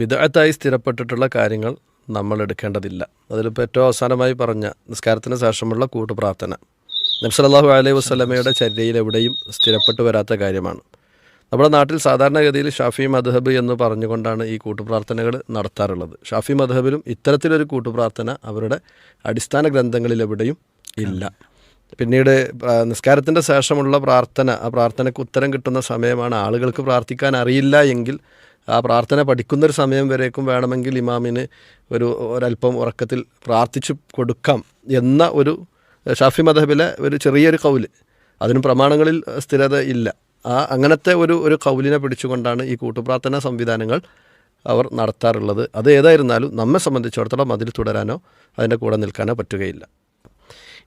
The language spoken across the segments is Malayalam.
ബിദ്അത്തായി സ്ഥിരപ്പെട്ടിട്ടുള്ള കാര്യങ്ങൾ നമ്മൾ എടുക്കേണ്ടതില്ല. അതിലിപ്പോൾ ഏറ്റവും അവസാനമായി പറഞ്ഞ നിസ്കാരത്തിന് ശേഷമുള്ള കൂട്ടുപ്രാർത്ഥന നബി സല്ലല്ലാഹു അലൈഹി വസല്ലമയുടെ ചര്യയിൽ എവിടെയും സ്ഥിരപ്പെട്ടു വരാത്ത കാര്യമാണ്. നമ്മുടെ നാട്ടിൽ സാധാരണഗതിയിൽ ഷാഫി മദ്ഹബ് എന്ന് പറഞ്ഞുകൊണ്ടാണ് ഈ കൂട്ടുപ്രാർത്ഥനകൾ നടത്താറുള്ളത്. ഷാഫി മദ്ഹബിലും ഇത്തരത്തിലൊരു കൂട്ടുപ്രാർത്ഥന അവരുടെ അടിസ്ഥാന ഗ്രന്ഥങ്ങളിൽ എവിടെയും ഇല്ല. പിന്നീട് നിസ്കാരത്തിൻ്റെ ശേഷമുള്ള പ്രാർത്ഥന, ആ പ്രാർത്ഥനയ്ക്ക് ഉത്തരം കിട്ടുന്ന സമയമാണ്. ആളുകൾക്ക് പ്രാർത്ഥിക്കാൻ അറിയില്ല എങ്കിൽ ആ പ്രാർത്ഥന പഠിക്കുന്നൊരു സമയം വരേക്കും വേണമെങ്കിൽ ഇമാമിന് ഒരല്പം ഉറക്കത്തിൽ പ്രാർത്ഥിച്ചു കൊടുക്കാം എന്ന ഒരു ഷാഫി മദ്ഹബിലെ ഒരു ചെറിയൊരു കൗല്, അതിനും പ്രമാണങ്ങളിൽ സ്ഥിരത ഇല്ല. അങ്ങനത്തെ ഒരു കൗലിനെ പിടിച്ചുകൊണ്ടാണ് ഈ കൂട്ടുപ്രാർത്ഥന സംവിധാനങ്ങൾ അവർ നടത്താറുള്ളത്. അത് ഏതായിരുന്നാലും നമ്മെ സംബന്ധിച്ചിടത്തോളം അതിൽ തുടരാനോ അതിൻ്റെ കൂടെ നിൽക്കാനോ പറ്റുകയില്ല.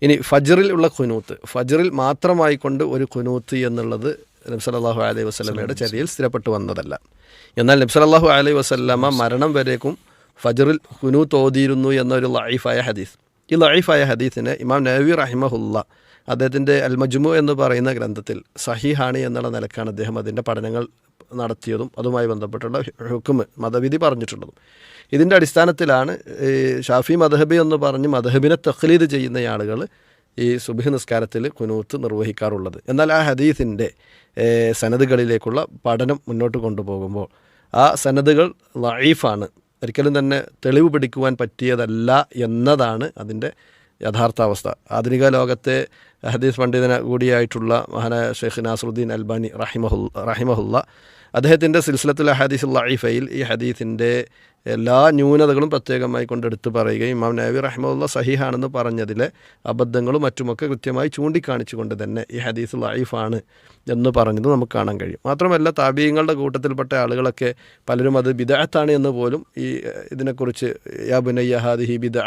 ഇനി ഫജ്റിൽ ഉള്ള ഖുനൂത്ത്, ഫജ്റിൽ മാത്രമായിക്കൊണ്ട് ഒരു ഖുനൂത്ത് എന്നുള്ളത് നബി സല്ലല്ലാഹു അലൈഹി വസല്ലമയുടെ ചര്യയിൽ സ്ഥിരപ്പെട്ടു വന്നതല്ല. എന്നാൽ നബി സല്ലല്ലാഹു അലൈഹി വസല്ലമ മരണം വരേക്കും ഫജ്റിൽ ഖുനൂത്ത് ഓതിയിരുന്നു എന്നൊരു ലഈഫായ ഹദീസ്. ഈ ലഈഫായ ഹദീസിനെ ഇമാം നവവി റഹിമഹുല്ല അദ്ദേഹത്തിൻ്റെ അൽ മജ്മു എന്ന് പറയുന്ന ഗ്രന്ഥത്തിൽ സഹീഹാണ് എന്നുള്ള നിലക്കാണ് അദ്ദേഹം അതിൻ്റെ പഠനങ്ങൾ നടത്തിയതും അതുമായി ബന്ധപ്പെട്ടുള്ള ഹുക്മ് മതവിധി പറഞ്ഞിട്ടുള്ളതും. ഇതിൻ്റെ അടിസ്ഥാനത്തിലാണ് ഷാഫി മദ്ഹബി എന്ന് പറഞ്ഞ് മദ്ഹബിനെ തഖ്ലീദ് ചെയ്യുന്ന ആളുകൾ ഈ സുബ്ഹ് നിസ്കാരത്തിൽ ഖുനൂത്ത് നിർവഹിക്കാറുള്ളത്. എന്നാൽ ആ ഹദീസിൻ്റെ സനദുകളിലേക്കുള്ള പഠനം മുന്നോട്ട് കൊണ്ടുപോകുമ്പോൾ ആ സനദുകൾ ലഈഫാണ്, ഒരിക്കലും തന്നെ തെളിവ് പിടിക്കുവാൻ പറ്റിയതല്ല എന്നതാണ് അതിൻ്റെ യഥാർത്ഥാവസ്ഥ. ആധുനിക ലോകത്തെ ഹദീസ് പണ്ഡിതന കൂടിയായിട്ടുള്ള മഹാനായ ഷെയ്ഖ് നാസറുദ്ദീൻ അൽബാനി റഹിമഹുല്ല അദ്ദേഹത്തിൻ്റെ സിൽസിലത്തുൽ ഹദീസുൽ ലഈഫയിൽ ഈ ഹദീസിൻ്റെ എല്ലാ ന്യൂനതകളും പ്രത്യേകമായി കൊണ്ടെടുത്ത് പറയുകയും ഇമാം നവവി റഹിമഹുല്ല സഹീഹാണെന്ന് പറഞ്ഞതിലെ അബദ്ധങ്ങളും മറ്റുമൊക്കെ കൃത്യമായി ചൂണ്ടിക്കാണിച്ചുകൊണ്ട് തന്നെ ഈ ഹദീസ് ലഈഫാണ് എന്ന് പറഞ്ഞത് നമുക്ക് കാണാൻ കഴിയും. മാത്രമല്ല താബീങ്ങളുടെ കൂട്ടത്തിൽപ്പെട്ട ആളുകളൊക്കെ പലരും അത് ബിദ്അത്താണ് എന്ന് പോലും ഈ ഇതിനെക്കുറിച്ച് യാ ബുനയ്യ ഹാദിഹി ബിദ്അ,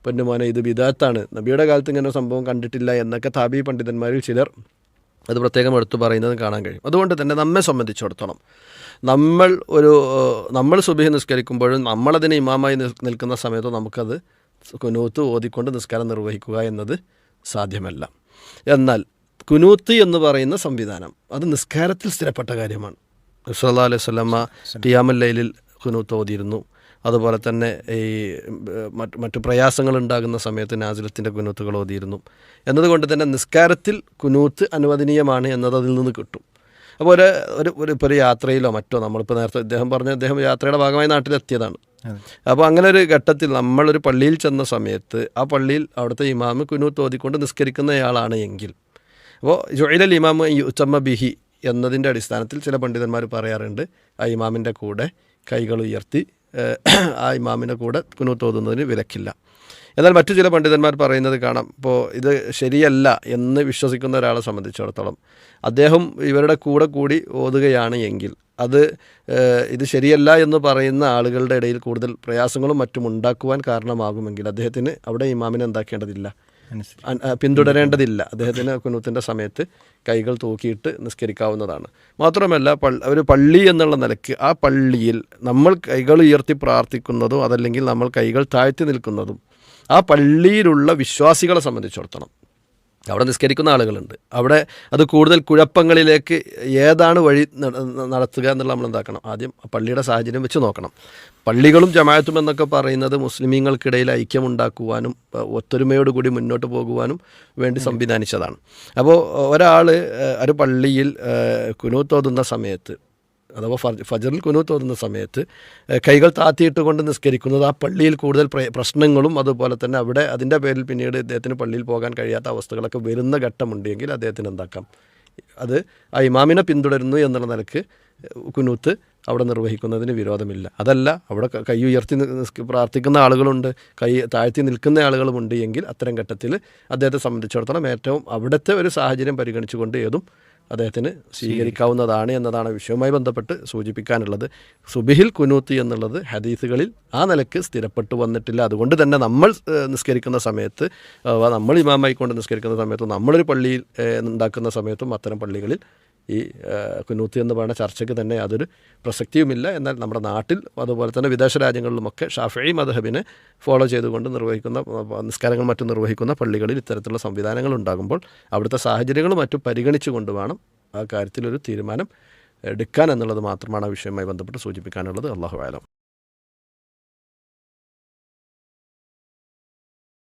പൊന്നുമോനെ ഇത് ബിദ്അത്താണ്, നബിയുടെ കാലത്ത് ഇങ്ങനെ സംഭവം കണ്ടിട്ടില്ല എന്നൊക്കെ താബീ പണ്ഡിതന്മാരിൽ ചിലർ അത് പ്രത്യേകം എടുത്തു പറയുന്നത് കാണാൻ കഴിയും. അതുകൊണ്ട് തന്നെ നമ്മെ സംബന്ധിച്ചിടത്തോളം നമ്മൾ സുബ്ഹി നിസ്കരിക്കുമ്പോഴും നമ്മളതിന് ഇമാമായി നിൽക്കുന്ന സമയത്ത് നമുക്കത് കുനൂത്ത് ഓതിക്കൊണ്ട് നിസ്കാരം നിർവഹിക്കുക എന്നത് സാധ്യമല്ല. എന്നാൽ കുനൂത്ത് എന്ന് പറയുന്ന സംവിധാനം അത് നിസ്കാരത്തിൽ സ്ഥിരപ്പെട്ട കാര്യമാണ്. നബി സല്ലല്ലാഹു അലൈഹി വസല്ലമ ഖിയാമുൽ ലൈലിൽ കുനൂത്ത് ഓതിയിരുന്നു. അതുപോലെ തന്നെ ഈ മറ്റു പ്രയാസങ്ങൾ ഉണ്ടാകുന്ന സമയത്ത് നാസിലത്തിൻ്റെ കുനൂത്തുകൾ ഓതിയിരുന്നു. എന്നതുകൊണ്ട് തന്നെ നിസ്കാരത്തിൽ കുനൂത്ത് അനുവദനീയമാണ് എന്നത് അതിൽ നിന്ന് കിട്ടും. അപ്പോൾ ഒരു യാത്രയിലോ മറ്റോ, നമ്മളിപ്പോൾ നേരത്തെ അദ്ദേഹം യാത്രയുടെ ഭാഗമായി നാട്ടിലെത്തിയതാണ്. അപ്പോൾ അങ്ങനെ ഒരു ഘട്ടത്തിൽ നമ്മളൊരു പള്ളിയിൽ ചെന്ന സമയത്ത് ആ പള്ളിയിൽ അവിടുത്തെ ഇമാമ് കുനൂത്ത് ഓതിക്കൊണ്ട് നിസ്കരിക്കുന്നയാളാണ് എങ്കിൽ, അപ്പോൾ ജുഇലൽ ഇമാമു യുതമ്മ ബിഹി എന്നതിൻ്റെ അടിസ്ഥാനത്തിൽ ചില പണ്ഡിതന്മാർ പറയാറുണ്ട് ആ ഇമാമിൻ്റെ കൂടെ കൈകൾ ഉയർത്തി ആ ഇമാമിൻ്റെ കൂടെ കുനൂത്ത് ഓതുന്നതിന് വിലക്കില്ല. എന്നാൽ മറ്റു ചില പണ്ഡിതന്മാർ പറയുന്നത് കാണാം. ഇപ്പോൾ ഇത് ശരിയല്ല എന്ന് വിശ്വസിക്കുന്ന ഒരാളെ സംബന്ധിച്ചിടത്തോളം അദ്ദേഹം ഇവരുടെ കൂടെ കൂടി ഓതുകയാണ് എങ്കിൽ ഇത് ശരിയല്ല എന്ന് പറയുന്ന ആളുകളുടെ ഇടയിൽ കൂടുതൽ പ്രയാസങ്ങളും മറ്റും ഉണ്ടാക്കുവാൻ കാരണമാകുമെങ്കിൽ അദ്ദേഹത്തിന് അവിടെ ഇമാമിനെ എന്താക്കേണ്ടതില്ല, പിന്തുടരേണ്ടതില്ല. അദ്ദേഹത്തിന് കുനൂത്തിൻ്റെ സമയത്ത് കൈകൾ തൂക്കിയിട്ട് നിസ്കരിക്കാവുന്നതാണ്. മാത്രമല്ല ഒരു പള്ളി എന്നുള്ള നിലയ്ക്ക് ആ പള്ളിയിൽ നമ്മൾ കൈകൾ ഉയർത്തി പ്രാർത്ഥിക്കുന്നതും അതല്ലെങ്കിൽ നമ്മൾ കൈകൾ താഴ്ത്തി നിൽക്കുന്നതും ആ പള്ളിയിലുള്ള വിശ്വാസികളെ സംബന്ധിച്ചിടത്തോളം, അവിടെ നിസ്കരിക്കുന്ന ആളുകളുണ്ട്, അവിടെ അത് കൂടുതൽ കുഴപ്പങ്ങളിലേക്ക് ഏതാണ് വഴി നടത്തുക എന്നുള്ള നമ്മൾ എന്താക്കണം, ആദ്യം പള്ളിയുടെ സാഹചര്യം വെച്ച് നോക്കണം. പള്ളികളും ജമാഅത്തും എന്നൊക്കെ പറയുന്നത് മുസ്ലിമീങ്ങൾക്കിടയിൽ ഐക്യമുണ്ടാക്കുവാനും ഒത്തൊരുമയോടുകൂടി മുന്നോട്ട് പോകുവാനും വേണ്ടി സംവിധാനിച്ചതാണ്. അപ്പോൾ ഒരാൾ ഒരു പള്ളിയിൽ കുനൂത്ത് ഓതുന്ന സമയത്ത് അഥവാ ഫജ്റിൽ കുനൂത്ത് ഓതുന്ന സമയത്ത് കൈകൾ താത്തിയിട്ട് കൊണ്ട് നിസ്കരിക്കുന്നത് ആ പള്ളിയിൽ കൂടുതൽ പ്രശ്നങ്ങളും അതുപോലെ തന്നെ അവിടെ അതിൻ്റെ പേരിൽ പിന്നീട് അദ്ദേഹത്തിന് പള്ളിയിൽ പോകാൻ കഴിയാത്ത അവസ്ഥകളൊക്കെ വരുന്ന ഘട്ടമുണ്ടെങ്കിൽ അദ്ദേഹത്തിന് എന്താക്കാം, അത് ആ ഇമാമിനെ പിന്തുടരുന്നു എന്നുള്ള നിലക്ക് കുനൂത്ത് അവിടെ നിർവഹിക്കുന്നതിന് വിരോധമില്ല. അതല്ല, അവിടെ കൈ ഉയർത്തി പ്രാർത്ഥിക്കുന്ന ആളുകളുണ്ട്, കൈ താഴ്ത്തി നിൽക്കുന്ന ആളുകളുമുണ്ട് എങ്കിൽ അത്തരം ഘട്ടത്തിൽ അദ്ദേഹത്തെ സംബന്ധിച്ചിടത്തോളം ഏറ്റവും അവിടുത്തെ ഒരു സാഹചര്യം പരിഗണിച്ചുകൊണ്ട് ഏതും അദ്ദേഹത്തിന് സ്വീകരിക്കാവുന്നതാണ് എന്നതാണ് വിഷയവുമായി ബന്ധപ്പെട്ട് സൂചിപ്പിക്കാനുള്ളത്. സുബ്ഹിൽ കുനൂത്ത് എന്നുള്ളത് ഹദീസുകളിൽ ആ നിലക്ക് സ്ഥിരപ്പെട്ടു വന്നിട്ടില്ല. അതുകൊണ്ട് തന്നെ നമ്മൾ നിസ്കരിക്കുന്ന സമയത്ത്, നമ്മൾ ഇമാമായിക്കൊണ്ട് നിസ്കരിക്കുന്ന സമയത്തും നമ്മളൊരു പള്ളിയിൽ ഉണ്ടാക്കുന്ന സമയത്തും അത്തരം പള്ളികളിൽ ഈ കുനൂത്ത് എന്ന് പറയുന്ന ചർച്ചയ്ക്ക് തന്നെ യാതൊരു പ്രസക്തിയുമില്ല. എന്നാൽ നമ്മുടെ നാട്ടിൽ അതുപോലെ തന്നെ വിദേശ രാജ്യങ്ങളിലുമൊക്കെ ഷാഫിഈ മദ്ഹബിനെ ഫോളോ ചെയ്തുകൊണ്ട് നിർവഹിക്കുന്ന നിസ്കാരങ്ങൾ മറ്റും നിർവഹിക്കുന്ന പള്ളികളിൽ ഇത്തരത്തിലുള്ള സംവിധാനങ്ങൾ ഉണ്ടാകുമ്പോൾ അവിടുത്തെ സാഹചര്യങ്ങളും മറ്റും പരിഗണിച്ചു കൊണ്ട് വേണം ആ കാര്യത്തിലൊരു തീരുമാനം എടുക്കാൻ എന്നുള്ളത് മാത്രമാണ് ആ വിഷയവുമായി ബന്ധപ്പെട്ട് സൂചിപ്പിക്കാനുള്ളത്. അല്ലാഹു അഅലം.